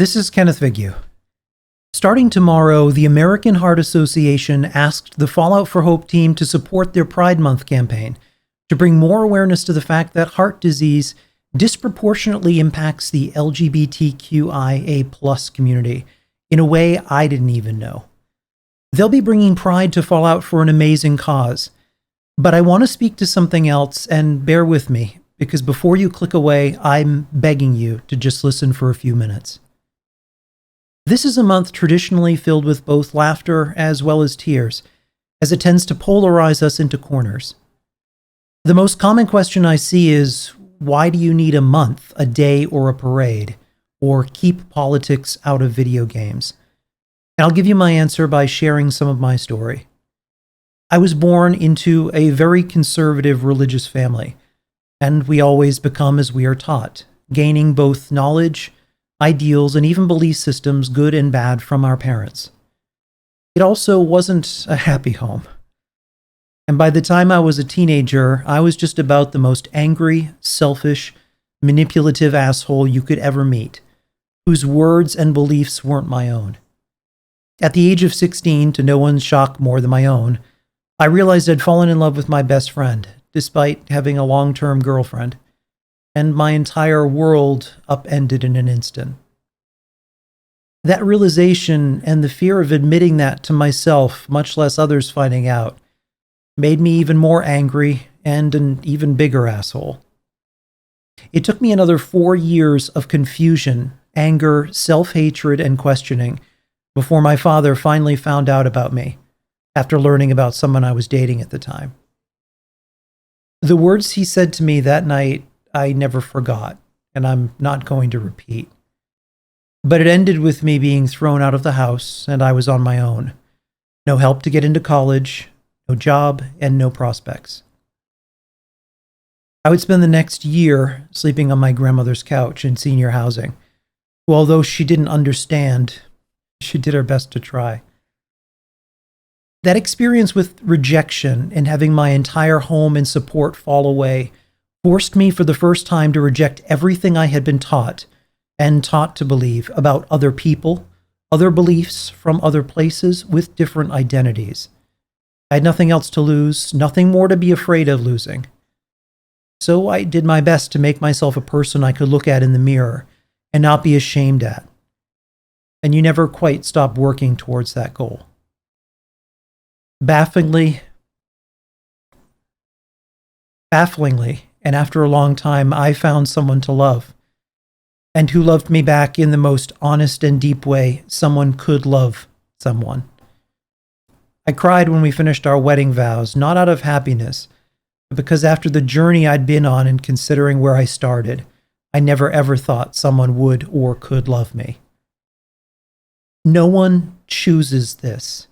This is Kenneth Vigue. Starting tomorrow, the American Heart Association asked the Fallout for Hope team to support their Pride Month campaign to bring more awareness to the fact that heart disease disproportionately impacts the LGBTQIA+ community in a way I didn't even know. They'll be bringing Pride to Fallout for an amazing cause. But I want to speak to something else, and bear with me, because before you click away, I'm begging you to just listen for a few minutes. This is a month traditionally filled with both laughter as well as tears, as it tends to polarize us into corners. The most common question I see is, why do you need a month, a day, or a parade, or keep politics out of video games? And I'll give you my answer by sharing some of my story. I was born into a very conservative religious family, and we always become as we are taught, gaining both knowledge, ideals, and even belief systems, good and bad, from our parents. It also wasn't a happy home. And by the time I was a teenager, I was just about the most angry, selfish, manipulative asshole you could ever meet, whose words and beliefs weren't my own. At the age of 16, to no one's shock more than my own, I realized I'd fallen in love with my best friend, despite having a long-term girlfriend, and my entire world upended in an instant. That realization and the fear of admitting that to myself, much less others finding out, made me even more angry and an even bigger asshole. It took me another 4 years of confusion, anger, self-hatred, and questioning before my father finally found out about me, after learning about someone I was dating at the time. The words he said to me that night I never forgot, and I'm not going to repeat. But it ended with me being thrown out of the house, and I was on my own. No help to get into college, no job, and no prospects. I would spend the next year sleeping on my grandmother's couch in senior housing, who, although she didn't understand, she did her best to try. That experience with rejection and having my entire home and support fall away forced me for the first time to reject everything I had been taught and taught to believe about other people, other beliefs from other places with different identities. I had nothing else to lose, nothing more to be afraid of losing. So I did my best to make myself a person I could look at in the mirror and not be ashamed at. And you never quite stop working towards that goal. Bafflingly, and after a long time, I found someone to love, and who loved me back in the most honest and deep way someone could love someone. I cried when we finished our wedding vows, not out of happiness, but because after the journey I'd been on and considering where I started, I never ever thought someone would or could love me. No one chooses this.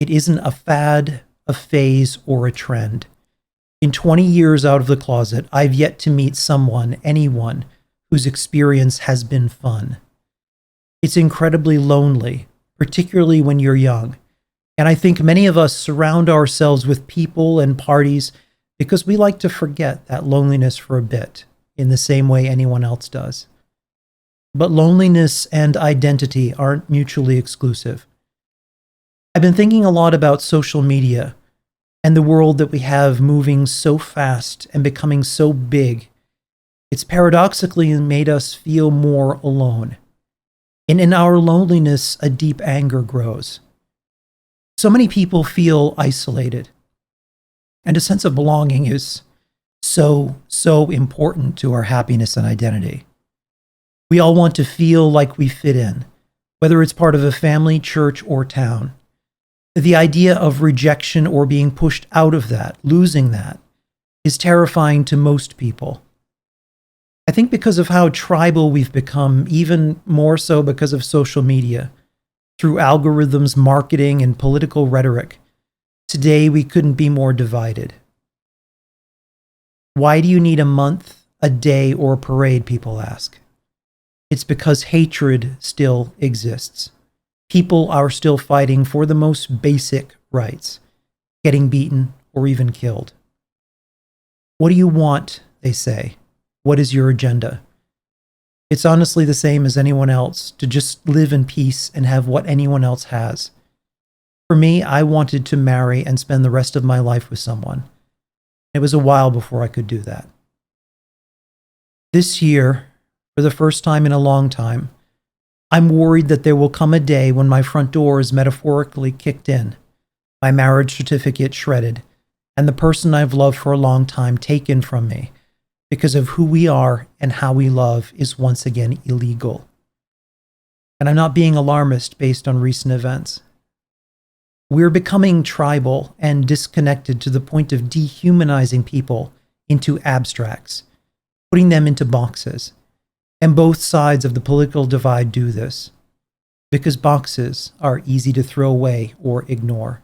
It isn't a fad, a phase, or a trend. In 20 years out of the closet, I've yet to meet someone, anyone, whose experience has been fun. It's incredibly lonely, particularly when you're young. And I think many of us surround ourselves with people and parties because we like to forget that loneliness for a bit, in the same way anyone else does. But loneliness and identity aren't mutually exclusive. I've been thinking a lot about social media and the world that we have moving so fast and becoming so big. It's paradoxically made us feel more alone. And in our loneliness, a deep anger grows. So many people feel isolated. And a sense of belonging is so important to our happiness and identity. We all want to feel like we fit in, whether it's part of a family, church, or town. The idea of rejection or being pushed out of that, losing that, is terrifying to most people. I think because of how tribal we've become, even more so because of social media, through algorithms, marketing, and political rhetoric, today we couldn't be more divided. Why do you need a month, a day, or a parade, people ask. It's because hatred still exists. People are still fighting for the most basic rights, getting beaten or even killed. What do you want, they say. What is your agenda? It's honestly the same as anyone else to just live in peace and have what anyone else has. For me, I wanted to marry and spend the rest of my life with someone. It was a while before I could do that. This year, for the first time in a long time, I'm worried that there will come a day when my front door is metaphorically kicked in, my marriage certificate shredded, and the person I've loved for a long time taken from me because of who we are and how we love is once again illegal. And I'm not being alarmist based on recent events. We're becoming tribal and disconnected to the point of dehumanizing people into abstracts, putting them into boxes. And both sides of the political divide do this, because boxes are easy to throw away or ignore.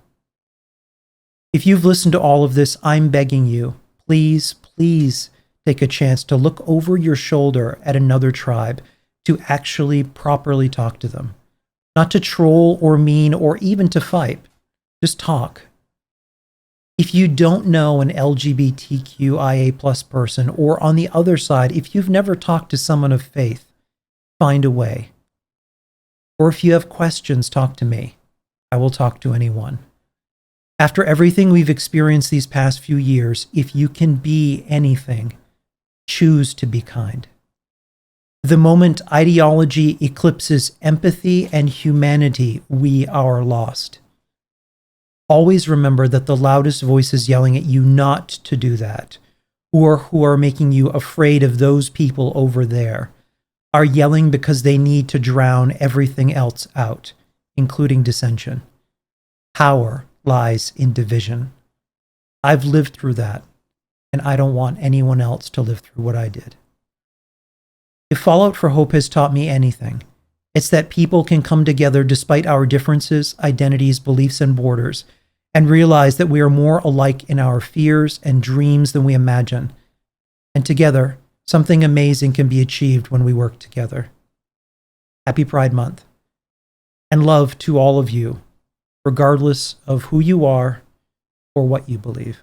If you've listened to all of this, I'm begging you, please, please take a chance to look over your shoulder at another tribe, to actually properly talk to them. Not to troll or mean or even to fight. Just talk. If you don't know an LGBTQIA+ person, or on the other side, if you've never talked to someone of faith, find a way. Or if you have questions, talk to me. I will talk to anyone. After everything we've experienced these past few years, if you can be anything, choose to be kind. The moment ideology eclipses empathy and humanity, we are lost. Always remember that the loudest voices yelling at you not to do that, or who are making you afraid of those people over there, are yelling because they need to drown everything else out, including dissension. Power lies in division. I've lived through that, and I don't want anyone else to live through what I did. If Fallout for Hope has taught me anything, it's that people can come together despite our differences, identities, beliefs, and borders, and realize that we are more alike in our fears and dreams than we imagine. And together, something amazing can be achieved when we work together. Happy Pride Month. And love to all of you, regardless of who you are or what you believe.